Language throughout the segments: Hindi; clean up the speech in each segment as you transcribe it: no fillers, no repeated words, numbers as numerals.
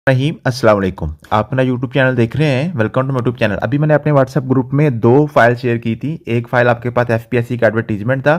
रहीम अस्सलाम वालेकुम। आप मेरा यूट्यूब चैनल देख रहे हैं। Welcome to my YouTube channel. अभी मैंने अपने व्हाट्सएप ग्रुप में 2 फाइल शेयर की थी। एक फाइल आपके पास एफपीएससी का एडवर्टाइजमेंट था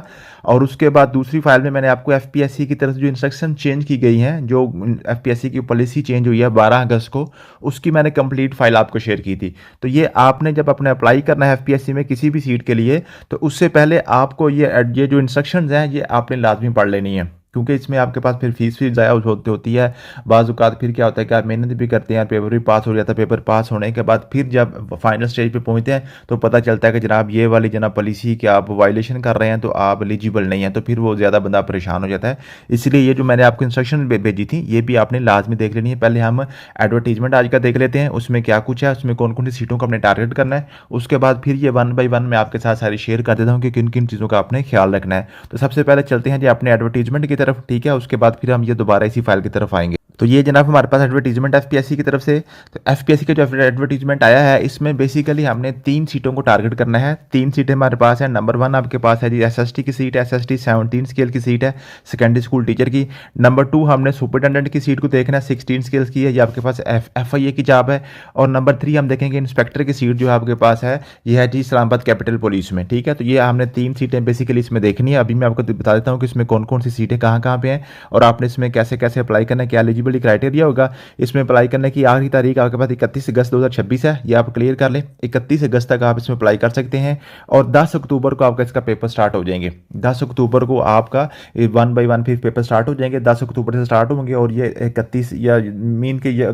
और उसके बाद दूसरी फाइल में मैंने आपको एफपीएससी की तरफ से जो इंस्ट्रक्शन चेंज की गई हैं, जो एफपीएससी की पॉलिसी चेंज हुई है 12 अगस्त को, उसकी मैंने कंप्लीट फाइल आपको शेयर की थी। तो ये आपने जब अपने अप्लाई करना है एफपीएससी में किसी भी सीट के लिए, तो उससे पहले आपको ये जो इंस्ट्रक्शंस हैं ये आपने लाजमी पढ़ लेनी है, क्योंकि इसमें आपके पास फिर फीस ज़ाया होती है। बाज़-औक़ात फिर क्या होता है कि आप मेहनत भी करते हैं, पेपर भी पास हो जाता है। पेपर पास होने के बाद फिर जब फाइनल स्टेज पे पहुँचते हैं तो पता चलता है कि जनाब ये वाली जनाब पॉलिसी की आप वायलेशन कर रहे हैं, तो आप एलिजिबल नहीं हैं। तो फिर वो ज़्यादा बंदा परेशान हो जाता है। इसलिए ये जो मैंने आपको इंस्ट्रक्शन भेजी थी ये भी आपने लाजमी देख लेनी है। पहले हम एडवर्टाइजमेंट आज का देख लेते हैं, उसमें क्या कुछ है, उसमें कौन कौन सी सीटों को आपने टारगेट करना है। उसके बाद फिर ये 1 बाय 1 मैं आपके साथ सारी शेयर कर देता हूँ कि किन किन चीज़ों का आपने ख्याल रखना है। तो सबसे पहले चलते हैं जी अपने एडवर्टाइजमेंट की तरफ, ठीक है। उसके बाद फिर हम ये दोबारा इसी फाइल की तरफ आएंगे। तो ये जनाब हमारे पास एडवर्टाइजमेंट एफपीएससी की तरफ से। तो एफपीएससी का जो एडवर्टाइजमेंट आया है इसमें बेसिकली हमने 3 सीटों को टारगेट करना है। 3 सीटें हमारे पास है। नंबर 1 आपके पास है जी एसएसटी की सीट है, एसएसटी 17 स्केल की सीट है, सेकेंडरी स्कूल टीचर की। नंबर 2 हमने सुपरिटेंडेंट की सीट को देखना है, 16 स्केल्स की है, ये आपके पास एफआईए की जॉब है। और नंबर 3 हम देखेंगे इंस्पेक्टर की सीट जो है आपके पास है, ये है जी इस्लामाबाद कैपिटल पुलिस में, ठीक है। तो ये हमने 3 सीटें बेसिकली इसमें देखनी है। अभी मैं आपको बता देता हूँ कि इसमें कौन कौन सी सीटें कहाँ कहाँ पे हैं और आपने इसमें कैसे कैसे अप्लाई करना है, क्या एलिजिबिलिटी क्राइटेरिया होगा। इसमें अप्लाई करने की आखिरी तारीख आपके पास 31 अगस्त 2026 है, ये आप क्लियर कर लें। 31 अगस्त तक आप इसमें अप्लाई कर सकते हैं और 10 अक्टूबर को आपका इसका पेपर स्टार्ट हो जाएंगे। 10 अक्टूबर को आपका 1 बाय 1 फिर पेपर स्टार्ट हो जाएंगे। 10 अक्टूबर से स्टार्ट होंगे और ये 31 या मीन के ये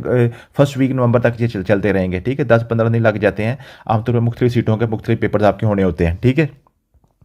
फर्स्ट वीक नवंबर तक ये चलते रहेंगे, ठीक है। 10-15 दिन लग जाते हैं आमतौर पर मुख्तलिफ सीटों के मुख्तलिफ पेपर आपके होने होते हैं, ठीक है।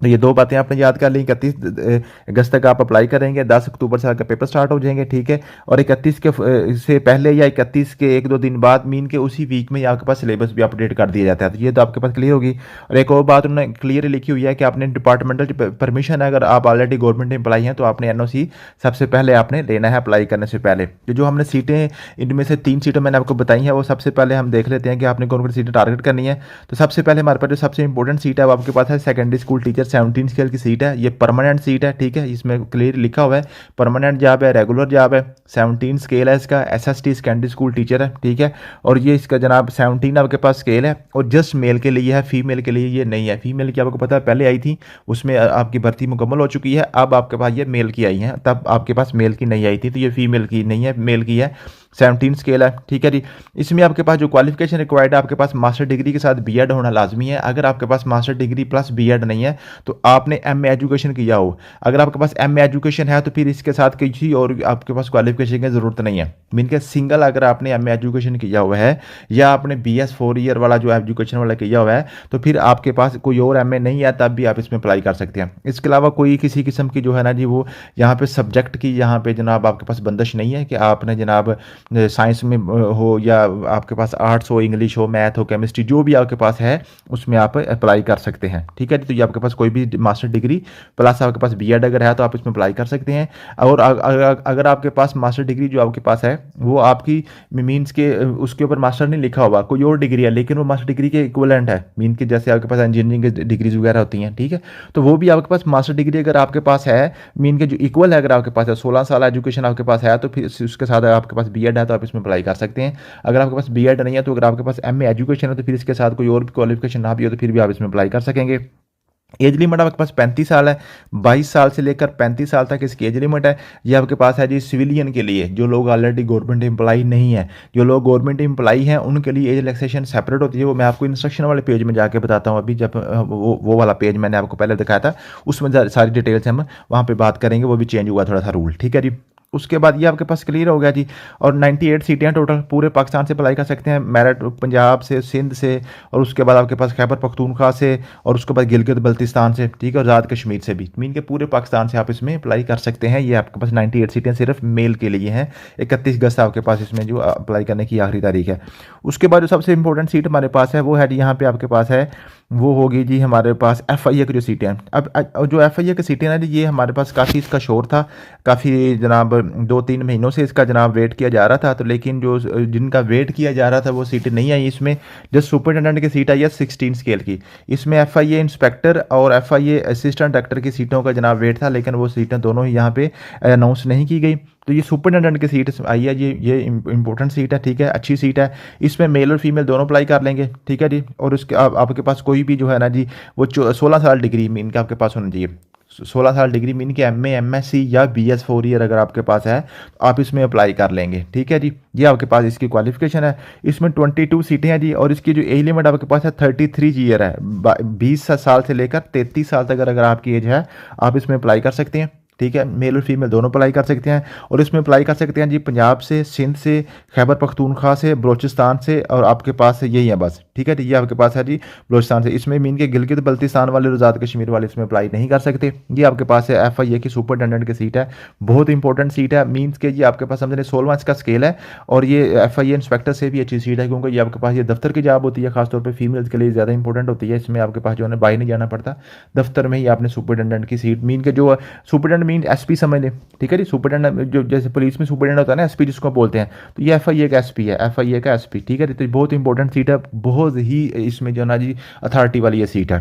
तो ये 2 बातें आपने याद कर ली। 31 अगस्त तक आप अप्लाई करेंगे, 10 अक्टूबर से आपका पेपर स्टार्ट हो जाएंगे, ठीक है। और 31 के से पहले या 31 के 1-2 दिन बाद मीन के उसी वीक में आपके पास सिलेबस भी अपडेट कर दिया जाता है। तो ये तो आपके पास क्लियर होगी। और एक और बात उन्होंने क्लियर लिखी हुई है कि आपने डिपार्टमेंटल परमिशन है, अगर आप ऑलरेडी गवर्नमेंट एम्प्लॉई हैं तो आपने एनओसी सबसे पहले आपने लेना है अप्लाई करने से पहले। तो जो हमने सीटें, इनमें से 3 सीटें मैंने आपको बताई हैं, वो सबसे पहले हम देख लेते हैं कि आपने कौन कौन सी सीटें टारगेट करनी है। तो सबसे पहले हमारे पास जो सबसे इंपॉर्टेंट सीट है वो आपके पास है सेकेंडरी स्कूल टीचर 17 स्केल की सीट है। ये परमानेंट सीट है, ठीक है। इसमें क्लियर लिखा हुआ है परमानेंट जॉब है, रेगुलर जॉब है। 17 स्केल है इसका, एसएसटी सेकेंडरी स्कूल टीचर है, ठीक है। और ये इसका जनाब 17 आपके पास स्केल है और जस्ट मेल के लिए है, फीमेल के लिए ये नहीं है। फीमेल की आपको पता है पहले आई थी, उसमें आपकी भर्ती मुकम्मल हो चुकी है। अब आपके पास ये मेल की आई है, तब आपके पास मेल की नहीं आई थी, तो ये फीमेल की नहीं है, मेल की है। 17 स्केल है, ठीक है जी। इसमें आपके पास जो क्वालिफिकेशन रिक्वायर्ड है, आपके पास मास्टर डिग्री के साथ बीएड होना लाजमी है। अगर आपके पास मास्टर डिग्री प्लस बीएड नहीं है तो आपने एमए एजुकेशन किया हो। अगर आपके पास एमए एजुकेशन है तो फिर इसके साथ किसी और आपके पास क्वालिफिकेशन की ज़रूरत नहीं है। मीन के सिंगल अगर आपने एमए एजुकेशन किया हुआ है या आपने बीएस 4 ईयर वाला जो एजुकेशन वाला किया हुआ है, तो फिर आपके पास कोई और एमए नहीं है, तब भी आप इसमें अप्लाई कर सकते हैं। इसके अलावा कोई किसी किस्म की जो है ना जी, वो यहाँ पे सब्जेक्ट की यहाँ पे जनाब आपके पास बंदिश नहीं है कि आपने जनाब साइंस में हो या आपके पास आर्ट्स हो, इंग्लिश हो, मैथ हो, केमिस्ट्री, जो भी आपके पास है उसमें आप अप्लाई कर सकते हैं, ठीक है। तो ये आपके पास कोई भी मास्टर डिग्री प्लस आपके पास बीएड अगर है तो आप इसमें अप्लाई कर सकते हैं। और अगर आपके पास मास्टर डिग्री जो आपके पास है वो आपकी मीन्स के उसके ऊपर मास्टर नहीं लिखा हुआ, कोई और डिग्री है लेकिन वो मास्टर डिग्री के इक्विवेलेंट है, मीन के जैसे आपके पास इंजीनियरिंग की डिग्रीज वगैरह होती हैं, ठीक है। तो वो भी आपके पास मास्टर डिग्री अगर आपके पास है, मीन के जो इक्वल है, अगर आपके पास है 16 साल एजुकेशन आपके पास है, तो फिर उसके साथ आपके पास बीएड है तो आप इसमें अप्लाई कर सकते हैं। अगर आपके पास बीएड नहीं है, तो अगर आपके पास एमए एजुकेशन है तो फिर इसके साथ कोई और भी क्वालिफिकेशन ना भी हो तो फिर भी आप इसमें अप्लाई कर सकेंगे। एज लिमिट आपके पास 35 साल है। 22 साल से लेकर 35 साल तक इसकी एज लिमिट है। ये आपके पास है जी सिविलियन के लिए, जो लोग ऑलरेडी गवर्नमेंट एम्प्लॉई नहीं है। जो लोग गवर्नमेंट एम्प्लॉई हैं उनके लिए एज रिलैक्सेशन सेपरेट होती है, वो मैं आपको इंस्ट्रक्शन वाले पेज में जाके बताता हूँ। अभी जब वो वाला पेज मैंने आपको पहले दिखाया था, उसमें सारी डिटेल्स हम वहाँ पर बात करेंगे, वो भी चेंज हुआ थोड़ा सा रूल, ठीक है जी। उसके बाद ये आपके पास क्लियर हो गया जी। और 98 सीटें हैं टोटल, पूरे पाकिस्तान से अप्लाई कर सकते हैं। मेरठ पंजाब से, सिंध से, और उसके बाद आपके पास खैबर पख्तूनख्वा से, और उसके बाद गिलगित बल्तिस्तान से, ठीक है, और आज़ाद कश्मीर से भी। मीन के पूरे पाकिस्तान से आप इसमें अप्लाई कर सकते हैं। ये आपके पास 98 सीटें सिर्फ मेल के लिए हैं। 31 अगस्त आपके पास इसमें जो अप्लाई करने की आखिरी तारीख है। उसके बाद जो सबसे इंपॉर्टेंट सीट हमारे पास है वो है जी, यहाँ पे आपके पास है, वो होगी जी हमारे पास एफआईए की जो सीटें हैं। अब जो एफआईए की सीटें हैं जी, ये हमारे पास काफ़ी इसका शोर था, काफ़ी जनाब 2-3 महीनों से इसका जनाब वेट किया जा रहा था। तो लेकिन जो जिनका वेट किया जा रहा था वो सीटें नहीं आई इसमें। जो सुपरिटेंडेंट की सीट आई है 16 स्केल की, इसमें एफआईए इंस्पेक्टर और एफआईए असिस्टेंट डायरेक्टर की सीटों का जनाब वेट था, लेकिन वो सीटें दोनों ही यहाँ पे अनाउंस नहीं की गई। तो ये सुपरिटेंडेंट की सीट आई है, ये इंपॉर्टेंट सीट है, ठीक है, अच्छी सीट है। इसमें मेल और फीमेल दोनों अप्लाई कर लेंगे, ठीक है जी। और उसके आपके पास कोई भी जो है ना जी, वो 16 साल डिग्री मीन का आपके पास होना चाहिए। 16 साल डिग्री मीन के MA MSc या BS 4 ईयर अगर आपके पास है तो आप इसमें अप्लाई कर लेंगे, ठीक है जी। ये आपके पास इसकी क्वालिफिकेशन है। इसमें 22 सीटें हैं जी, और इसकी जो एज लिमिट आपके पास है 33 ईयर है। 20 साल से लेकर 33 साल तक अगर आपकी एज है आप इसमें अप्लाई कर सकते हैं, ठीक है। मेल और फीमेल दोनों अप्लाई कर सकते हैं। और इसमें अप्लाई कर सकते हैं जी पंजाब से, सिंध से, खैबर पख्तूनख्वा से, बलोचिस्तान से, और आपके पास यही है बस, ठीक है। ये आपके पास है जी बलोचिस्तान से। इसमें मीन के गिलगित बल्तिस्तान वाले और आज़ाद कश्मीर वाले इसमें अप्लाई नहीं कर सकते। ये आपके पास है FIA की सुपरिटेंडेंट की सीट है, बहुत इंपॉर्टेंट सीट है। मीन्स के ये आपके पास समझ लें 16 का स्केल है, और ये FIA इंस्पेक्टर से भी अच्छी सीट है, क्योंकि ये आपके पास ये दफ्तर की जॉब होती है, खासतौर पर फीमेल्स के लिए ज़्यादा इंपॉर्टेंट होती है। इसमें आपके पास जो है बाहर नहीं जाना पड़ता, दफ्तर में ही आपने सुपरिटेंडेंट की सीट, मीन के जो सुपरिटेंडेंट मीन SP समझ, ठीक है जी। सुपरिटेंडेंट जो जैसे पुलिस में सुपरिटेंडेंट होता है ना, SP जिसको बोलते हैं, तो ये FIA का SP है, FIA का SP, ठीक है। तो बहुत इंपॉर्टेंट सीट है, बहुत ही इसमें जो ना जी अथॉरिटी वाली ये सीट है,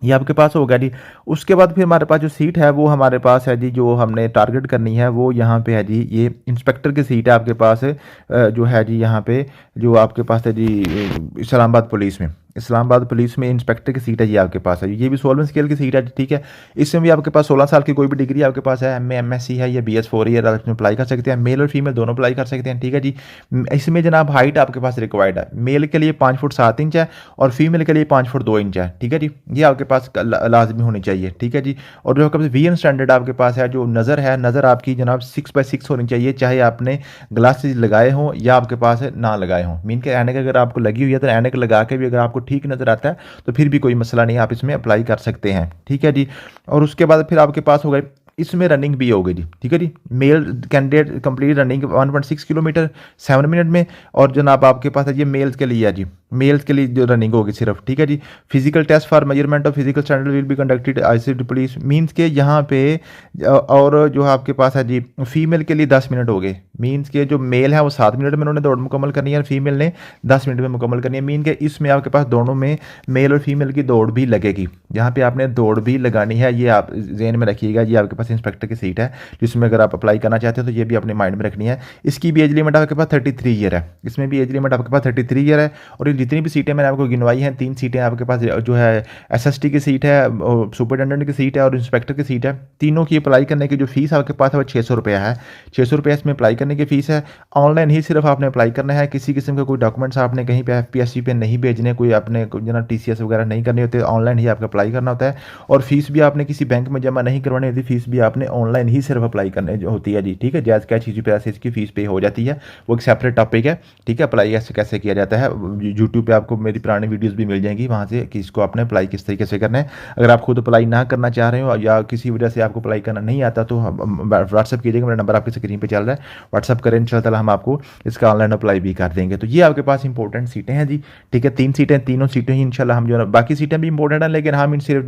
ये आपके पास होगा जी। उसके बाद फिर हमारे पास जो सीट है वो हमारे पास है जी, जो हमने टारगेट करनी है वो यहाँ पे है जी, ये इंस्पेक्टर की सीट है आपके पास जो है जी, यहाँ पे जो आपके पास है जी इस्लामाबाद पुलिस में, इस्लामाबाद पुलिस में इंस्पेक्टर की सीट है ये आपके पास है। ये भी 16वें स्केल की सीट है, ठीक है। इसमें भी आपके पास 16 साल की कोई भी डिग्री आपके पास है, MA MSc है या BS 4 ईयर, आप इसमें अप्लाई कर सकते हैं। मेल और फीमेल दोनों अप्लाई कर सकते हैं, ठीक है जी। इसमें जनाब हाइट आपके पास रिक्वायर्ड है, मेल के लिए 5 फुट 7 इंच है, और फीमेल के लिए 5 फुट 2 इंच है, ठीक है जी। ये आपके पास लाजमी होनी चाहिए, ठीक है जी। और जो आपके पास VN स्टैंडर्ड आपके पास है, जो नज़र है, नज़र आपकी जनाब 6x6 होनी चाहिए, चाहे आपने ग्लासेज लगाए हों या आपके पास ना लगाए हों। मीन के ऐनक अगर आपको लगी हुई है तो ऐनक लगा के भी अगर आपको ठीक नज़र आता है तो फिर भी कोई मसला नहीं, आप इसमें अप्लाई कर सकते हैं, ठीक है जी। और उसके बाद फिर आपके पास हो गए, इसमें रनिंग भी होगी जी, ठीक है जी। Male candidate complete running 1.6 kilometre 7 minute में, और जनाब आपके पास है ये मेल्स के लिए है जी, मेल्स के लिए जो रनिंग होगी सिर्फ, ठीक है जी। Physical test for measurement of physical standard will be conducted ICT police, means के यहाँ पे और जो आपके पास है जी फीमेल के लिए 10 मिनट हो गए। मीन्स के जो मेल है वो 7 मिनट में उन्होंने दौड़ मुकम्मल करनी है, और फीमेल ने 10 मिनट में मुकम्मल करनी है। मीन के इसमें आपके पास दोनों में मेल और फीमेल की दौड़ भी लगेगी, यहाँ पे आपने दौड़ भी लगानी है, ये आप जेन में रखिएगा। ये आपके पास इंस्पेक्टर की सीट है, जिसमें अगर आप अप्लाई करना चाहते हो तो ये भी अपने माइंड में रखनी है। इसकी भी एज लिमिट आपके पास 33 ईयर है, इसमें भी एज लिमिट आपके पास 33 ईयर है। और ये जितनी भी सीटें मैंने आपको गिनवाई हैं, 3 सीटें आपके पास जो है SST की सीट है, सुपरिटेंडेंट की सीट है और इंस्पेक्टर की सीट है। तीनों की अप्लाई करने की जो फीस आपके पास है वो 600 रुपया है, 600 रुपया इसमें अप्लाई करने की फ़ीस है। ऑनलाइन ही सिर्फ आपने अप्लाई करना है, किसी किस्म का कोई डॉक्यूमेंट्स आपने कहीं पे FPSC पे नहीं भेजने, कोई आपने जना TCS वगैरह नहीं करने होते, ऑनलाइन ही आपका अप्लाई करना होता है। और फीस भी आपने किसी बैंक में जमा नहीं करवानी होती, फीस भी आपने ऑनलाइन ही सिर्फ अप्लाई करने होती है जी, ठीक है। जायज़ कैश इसी पैसे इसकी फ़ीस पे हो जाती है, वो एक सेपरेट टॉपिक है, ठीक है। अप्लाई कैसे किया जाता है, यूट्यूब पे आपको मेरी पुरानी वीडियोस भी मिल जाएंगी, वहाँ से कि इसको आपने अप्लाई किस तरीके से करना है। अगर आप खुद अप्लाई ना करना चाह रहे हो या किसी वजह से आपको अप्लाई करना नहीं आता तो व्हाट्सअप कीजिएगा, मेरा नंबर आपकी स्क्रीन पे चल रहा है, व्हाट्सअप करें, इंशाल्लाह हम आपको इसका ऑनलाइन अप्लाई भी कर देंगे। तो ये आपके पास इंपॉर्टेंट सीटें हैं जी, ठीक है। 3 सीटें, तीनों सीटें ही इंशाल्लाह हम जो है, बाकी सीटें भी इंपॉर्टेंट हैं लेकिन हम इन सिर्फ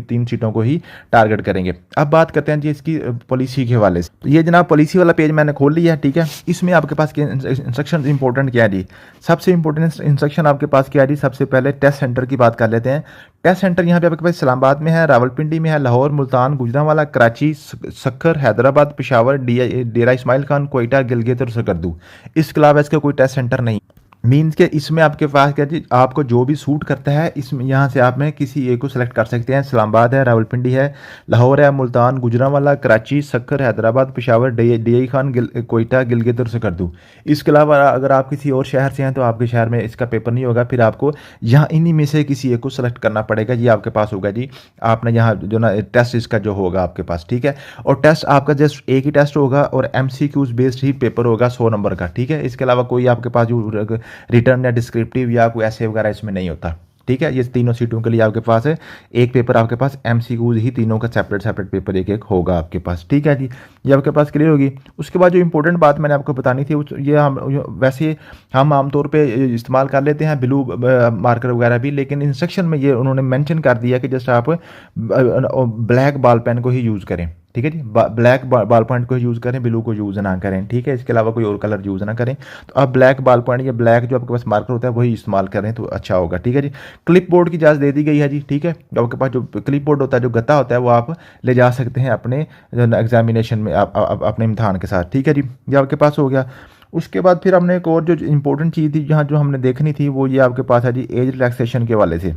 तीन सीटों को ही टारगेट करेंगे। अब बात करते हैं जी इसकी पॉलिसी के हवाले से। तो ये जनाब पॉलिसी वाला पेज मैंने खोल लिया है, ठीक है। इसमें आपके पास इंस्ट्रक्शन इंपॉर्टेंट क्या है जी, सबसे इंपॉर्टेंट इंस्ट्रक्शन आपके पास क्या है जी, सबसे पहले टेस्ट सेंटर की बात कर लेते हैं। टेस्ट सेंटर यहाँ पे आपके पास इस्लामाबाद में है, रावलपिंडी में है, लाहौर, मुल्तान, गुजरांवाला, कराची, सक्कर, हैदराबाद, पेशावर, डेरा इस्माइल खान, कोयटा, गिलगित और सकर्दू। इसके अलावा इसका कोई टेस्ट सेंटर नहीं। मीन्स के इसमें आपके पास क्या जी, आपको जो भी सूट करता है इसमें यहाँ से आप में किसी एक को सिलेक्ट कर सकते हैं। इस्लामाबाद है, रावलपिंडी है, लाहौर है, मुल्तान, गुजरांवाला, कराची, सक्कर, हैदराबाद, पेशावर, DI खान, कोयटा, गिलगित और सकर्दू। इसके अलावा अगर आप किसी और शहर से हैं तो आपके शहर में इसका पेपर नहीं होगा, फिर आपको यहाँ इन्हीं में से किसी एक को सिलेक्ट करना पड़ेगा। ये आपके पास होगा जी, आपने यहाँ जो ना टेस्ट इसका जो होगा आपके पास, ठीक है। और टेस्ट आपका जस्ट एक ही टेस्ट होगा और MCQs बेस्ड ही पेपर होगा 100 नंबर का, ठीक है। इसके अलावा कोई आपके पास जो रिटर्न या डिस्क्रिप्टिव या कोई ऐसे वगैरह इसमें नहीं होता, ठीक है। ये तीनों सीटों के लिए आपके पास है एक पेपर, आपके पास MCQs ही तीनों का सेपरेट पेपर एक होगा आपके पास, ठीक है जी। ये आपके पास क्लियर होगी। उसके बाद जो इंपॉर्टेंट बात मैंने आपको बतानी थी, ये हम वैसे हम आमतौर पे इस्तेमाल कर लेते हैं ब्लू मार्कर वगैरह भी, लेकिन इंस्ट्रक्शन में ये उन्होंने मेंशन कर दिया कि जस्ट आप ब्लैक बॉल पेन को ही यूज़ करें, ठीक है जी। ब्लैक बॉल पॉइंट को यूज़ करें, ब्लू को यूज़ ना करें, ठीक है। इसके अलावा कोई और कलर यूज़ ना करें। तो आप ब्लैक बॉल पॉइंट या ब्लैक जो आपके पास मार्कर होता है वही इस्तेमाल करें तो अच्छा होगा, ठीक है जी। क्लिप बोर्ड की इजाज़त दे दी गई है जी, ठीक है। तो आपके पास जो क्लिप बोर्ड होता है, जो गत्ता होता है, वो आप ले जा सकते हैं अपने एग्जामिनेशन में, अपने इम्तहान के साथ, ठीक है जी। ये आपके पास हो गया। उसके बाद फिर हमने एक और जो इंपॉर्टेंट चीज़ थी यहाँ जो हमने देखनी थी, वो ये आपके पास है जी एज रिलैक्सेशन के वाले से,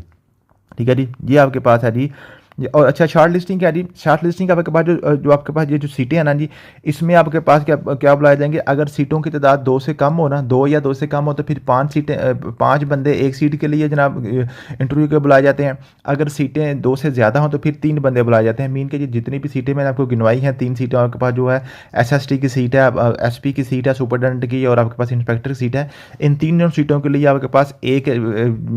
ठीक है जी। ये आपके पास है जी। और अच्छा, शॉर्ट लिस्टिंग क्या जी, शॉर्ट लिस्टिंग आपके पास जो आपके पास ये जो सीटें हैं ना जी, इसमें आपके पास क्या क्या बुलाए जाएंगे, अगर सीटों की तादाद 2 से कम हो ना, 2 या 2 से कम हो, तो फिर 5 सीटें, 5 बंदे एक सीट के लिए जनाब इंटरव्यू के बुलाए जाते हैं। अगर सीटें 2 से ज़्यादा हों तो फिर 3 बंदे बुलाए जाते हैं। मीन के जी जितनी भी सीटें मैंने आपको गिनवाई हैं, 3 सीटें आपके पास जो है SST की सीट है, SP की सीट है, सुपरडेंट की, और आपके पास इंस्पेक्टर की सीट है। इन तीनों सीटों के लिए आपके पास एक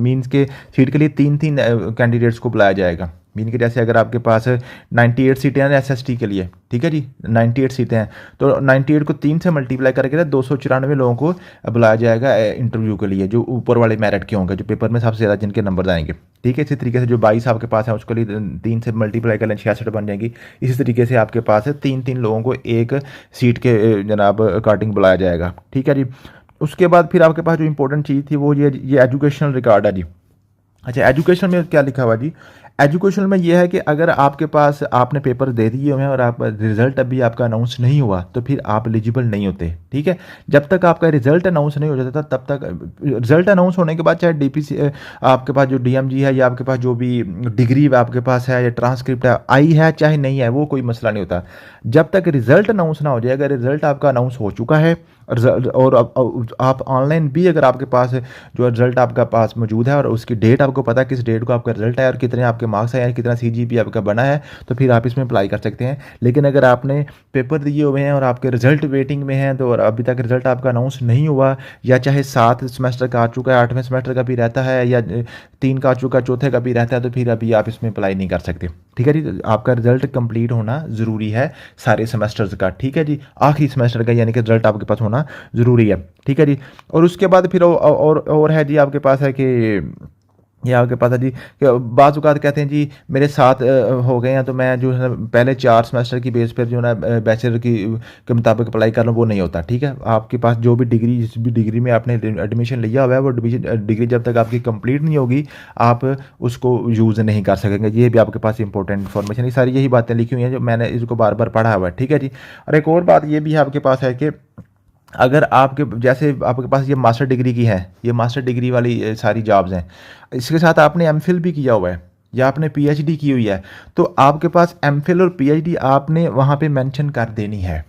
मीन्स के सीट के लिए 3 कैंडिडेट्स को बुलाया जाएगा। मीन के जैसे अगर आपके पास 98 सीटें हैं SST के लिए, ठीक है जी, 98 सीटें हैं, तो 98 को 3 से मल्टीप्लाई करके ना 294 लोगों को बुलाया जाएगा इंटरव्यू के लिए, जो ऊपर वाले मेरिट के होंगे, जो पेपर में सबसे ज़्यादा जिनके नंबर आएंगे, ठीक है। इसी तरीके से जो 22 आपके पास है उसके लिए 3 से मल्टीप्लाई कर लें, 66 बन जाएंगी। इसी तरीके से आपके पास है 3 लोगों को एक सीट के जनाब अकॉर्डिंग बुलाया जाएगा, ठीक है जी। उसके बाद फिर आपके पास जो इंपॉर्टेंट चीज़ थी वो ये एजुकेशनल रिकॉर्ड है जी। अच्छा, एजुकेशन में क्या लिखा हुआ जी, एजुकेशन में ये है कि अगर आपके पास आपने पेपर दे दिए हुए हैं और आप रिजल्ट अभी आपका अनाउंस नहीं हुआ तो फिर आप एलिजिबल नहीं होते, ठीक है। जब तक आपका रिजल्ट अनाउंस नहीं हो जाता तब तक, रिजल्ट अनाउंस होने के बाद चाहे DPC आपके पास जो DMG है या आपके पास जो भी डिग्री आपके पास है या ट्रांसक्रिप्ट है आई है चाहे नहीं है, वो कोई मसला नहीं होता। जब तक रिजल्ट अनाउंस ना हो जाए, अगर रिजल्ट आपका अनाउंस हो चुका है और आप ऑनलाइन भी अगर आपके पास जो रिजल्ट आपका पास मौजूद है और उसकी डेट आपको पता है किस डेट को आपका रिजल्ट है और कितने आपके मार्क्स आए हैं, कितना CGPA आपका बना है, तो फिर आप इसमें अप्लाई कर सकते हैं। लेकिन अगर आपने पेपर दिए हुए हैं और आपके रिजल्ट वेटिंग में हैं, तो और अभी तक रिजल्ट आपका अनाउंस नहीं हुआ, या चाहे 7 सेमेस्टर का आ चुका है, 8वें सेमेस्टर का भी रहता है, या 3 का आ चुका, चौथे का भी रहता है, तो फिर अभी आप इसमें अप्लाई नहीं कर सकते, ठीक है जी। आपका रिजल्ट कंप्लीट होना ज़रूरी है सारे सेमेस्टर्स का, ठीक है जी। आखिरी सेमेस्टर का यानी कि रिजल्ट आपके पास होना ज़रूरी है, ठीक है जी। और उसके बाद फिर और है जी आपके पास है कि ये आपके पास है जी कि बाज़ औक़ात कहते हैं जी मेरे साथ हो गए हैं, तो मैं जो है पहले 4 सेमेस्टर की बेस पर जो है ना बैचलर के मुताबिक अप्लाई कर लूँ, वो नहीं होता, ठीक है। आपके पास जो भी डिग्री, जिस भी डिग्री में आपने एडमिशन लिया हुआ है, वो डिग्री जब तक आपकी कंप्लीट नहीं होगी आप उसको यूज़ नहीं कर सकेंगे। ये भी आपके पास इंपॉर्टेंट इन्फॉर्मेशन, ये सारी यही बातें लिखी हुई हैं जो मैंने इसको बार बार पढ़ा हुआ है, ठीक है जी। और एक और बात ये भी है आपके पास है कि अगर आपके जैसे आपके पास ये मास्टर डिग्री की है, ये मास्टर डिग्री वाली सारी जॉब्स हैं, इसके साथ आपने MPhil भी किया हुआ है या आपने PhD की हुई है, तो आपके पास MPhil और PhD आपने वहाँ पे मेंशन कर देनी है,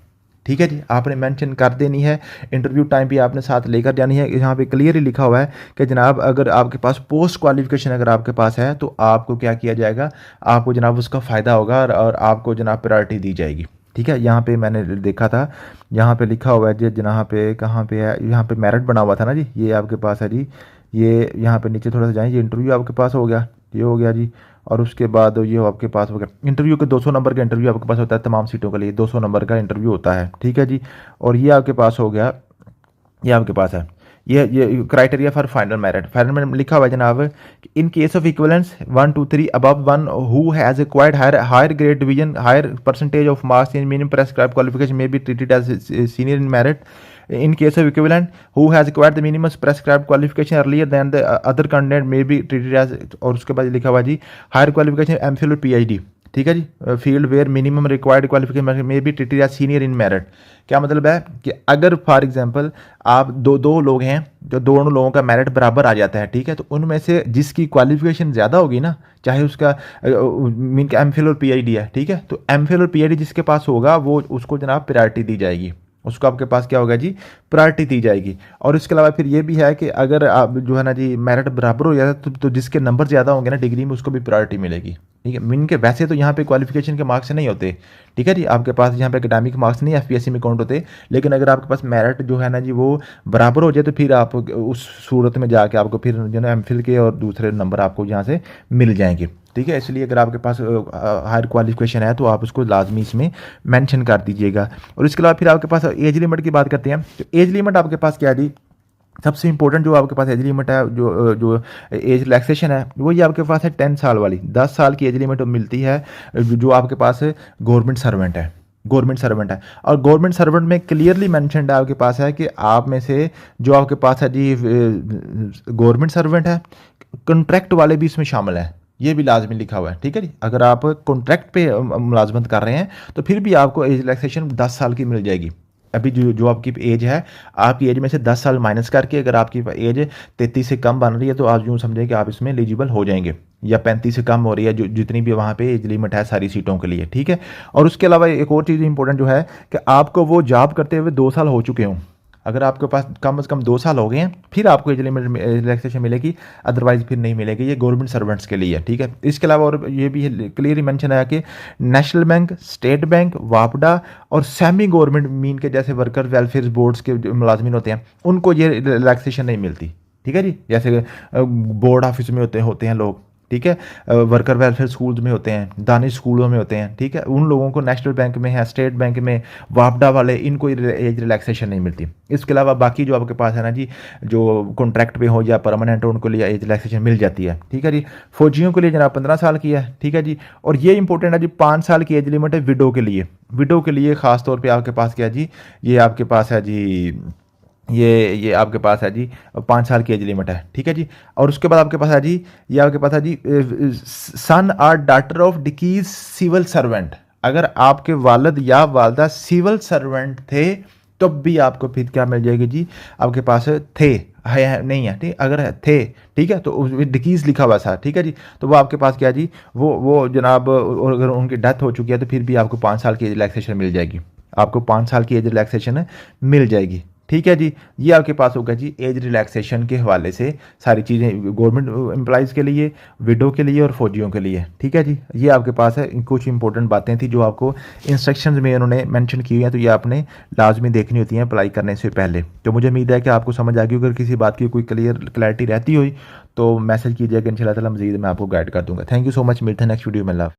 ठीक है जी। आपने मेंशन कर देनी है, इंटरव्यू टाइम भी आपने साथ लेकर जानी है। यहाँ पे क्लियरली लिखा हुआ है कि जनाब अगर आपके पास पोस्ट क्वालिफिकेशन अगर आपके पास है तो आपको क्या किया जाएगा, आपको जनाब उसका फ़ायदा होगा और आपको जनाब प्रायोरिटी दी जाएगी, ठीक है। यहाँ पे मैंने देखा था, यहाँ पे लिखा हुआ है जी, जहाँ पे कहाँ पे है, यहाँ पे मेरिट बना हुआ था ना जी, ये आपके पास है जी। ये यहाँ पे नीचे थोड़ा सा जाएँ, ये इंटरव्यू आपके पास हो गया, ये हो गया जी। और उसके बाद ये आपके पास हो गया इंटरव्यू के 200 नंबर का इंटरव्यू आपके पास होता है, तमाम सीटों के लिए 200 नंबर का इंटरव्यू होता है, ठीक है जी। और ये आपके पास हो गया, ये आपके पास है ये क्राइटेरिया फॉर फाइनल मेरिट में लिखा हुआ है जनाब, in case of equivalence 1 2 3 above one who has acquired higher grade division higher percentage of marks in minimum prescribed qualification में be treated as senior in merit. In case of equivalent, who has acquired the minimum prescribed qualification earlier than the other candidate may be treated as, और उसके बाद लिखा हुआ जी हायर क्वालिफिकेशन MPhil और PhD, ठीक है जी। Field where minimum required qualification में भी treated as senior in merit. क्या मतलब है कि अगर फॉर एग्जांपल आप दो लोग हैं, जो दोनों लोगों का मेरिट बराबर आ जाता है, ठीक है, तो उनमें से जिसकी क्वालिफिकेशन ज़्यादा होगी ना, चाहे उसका मीन का MPhil और PhD है, ठीक है, तो MPhil और PhD जिसके पास होगा वो उसको जनाब प्रायोरिटी दी जाएगी, उसको आपके पास क्या होगा जी, प्रायोरिटी दी जाएगी। और इसके अलावा फिर ये भी है कि अगर आप जो है ना जी मेरिट बराबर हो जाता है तो जिसके नंबर ज़्यादा होंगे ना डिग्री में उसको भी प्रायोरिटी मिलेगी, ठीक है। मीन के वैसे तो यहाँ पे क्वालिफिकेशन के मार्क्स नहीं होते, ठीक है जी, आपके पास यहाँ पे एकेडमिक मार्क्स नहीं FPSC में काउंट होते, लेकिन अगर आपके पास मेरिट जो है ना जी वो बराबर हो जाए तो फिर आप उस सूरत में जाके आपको फिर जो है MPhil के और दूसरे नंबर आपको यहाँ से मिल जाएंगे, ठीक है। इसलिए अगर आपके पास हायर क्वालिफिकेशन है तो आप उसको लाजमी इसमें मेंशन कर दीजिएगा। और इसके अलावा फिर आपके पास एज लिमिट की बात करते हैं, तो एज लिमिट आपके पास क्या है जी, सबसे इंपॉर्टेंट जो आपके पास एज लिमिट है, जो जो एज रिलैक्सेशन है, वो ये आपके पास है 10 साल वाली। 10 साल की एज लिमिट मिलती है जो आपके पास गवर्नमेंट सर्वेंट है, गवर्नमेंट सर्वेंट है। और गवर्नमेंट सर्वेंट में क्लियरली मेंशन्ड है आपके पास है कि आप में से जो आपके पास है जी गवर्नमेंट सर्वेंट है, कॉन्ट्रैक्ट वाले भी इसमें शामिल हैं, ये भी लाजमी लिखा हुआ है, ठीक है जी। अगर आप कॉन्ट्रैक्ट पे मुलाजमत कर रहे हैं तो फिर भी आपको एज रिलैक्सेशन 10 साल की मिल जाएगी। अभी जो जो आपकी एज है, आपकी एज में से 10 साल माइनस करके अगर आपकी एज 33 से कम बन रही है तो आप यूँ समझें कि आप इसमें एलिजिबल हो जाएंगे, या 35 से कम हो रही है, जो जितनी भी वहाँ पे एज लिमिट है सारी सीटों के लिए, ठीक है। और उसके अलावा एक और चीज़ इंपॉर्टेंट जो है कि आपको वो जॉब करते हुए 2 साल हो चुके हों। अगर आपके पास कम से कम 2 साल हो गए हैं फिर आपको एज लिमिट रिलैक्सेशन मिलेगी, अदरवाइज फिर नहीं मिलेगी। ये गवर्नमेंट सर्वेंट्स के लिए है, ठीक है। इसके अलावा और ये भी क्लियरली मेंशन है कि नेशनल बैंक, स्टेट बैंक, वापडा और सेमी गवर्नमेंट मीन के जैसे वर्कर वेलफेयर बोर्ड्स के जो मुलाजमीन होते हैं उनको ये रिलैक्सेशन नहीं मिलती, ठीक है जी। जैसे बोर्ड ऑफिस में होते हैं लोग, ठीक है, वर्कर वेलफेयर स्कूल्स में होते हैं, दानिश स्कूलों में होते हैं, ठीक है, उन लोगों को नेशनल बैंक में है, स्टेट बैंक में, वापडा वाले, इनको एज रिलैक्सेशन नहीं मिलती। इसके अलावा बाकी जो आपके पास है ना जी, जो कॉन्ट्रैक्ट पे हो या परमानेंट हो, उनको लिए एज रिलैक्सेशन मिल जाती है, ठीक है जी। फौजियों के लिए जनाब 15 साल की है, ठीक है जी। और ये इंपॉर्टेंट है जी, 5 साल की एज लिमिट है विडो के लिए। विडो के लिए खास तौर पर आपके पास क्या जी, ये आपके पास है जी, ये आपके पास है जी 5 साल की एज लिमिट है, ठीक है जी। और उसके बाद आपके पास है जी, ये आपके पास है जी सन और डॉटर ऑफ डिकीज सिविल सर्वेंट। अगर आपके वालिद या वालदा सिविल सर्वेंट थे तब भी आपको फिर क्या मिल जाएगी जी, आपके पास थे, है नहीं है, ठीक। अगर थे, ठीक है, तो डिकीज लिखा हुआ था, ठीक है जी, तो वो आपके पास क्या है जी, वो जनाब, और अगर उनकी डेथ हो चुकी है तो फिर भी आपको 5 साल की एज रिलैक्सेशन मिल जाएगी, आपको 5 साल की एज रिलैक्सेशन मिल जाएगी, ठीक है जी। ये आपके पास होगा जी एज रिलैक्सेशन के हवाले से सारी चीज़ें गवर्नमेंट एम्प्लॉइज़ के लिए, विडो के लिए और फौजियों के लिए, ठीक है जी। ये आपके पास है कुछ इंपॉर्टेंट बातें थी जो आपको इंस्ट्रक्शंस में उन्होंने मेंशन की हुई हैं, तो ये आपने लाजमी देखनी होती हैं अप्लाई करने से पहले। तो मुझे उम्मीद है कि आपको समझ आ गई। अगर किसी बात की कोई क्लैरिटी रहती हुई तो मैसेज कीजिएगा, इंशाल्लाह ताला मज़ीद मैं आपको गाइड कर दूँगा। थैंक यू सो मच, मिलते हैं नेक्स्ट वीडियो में। लव।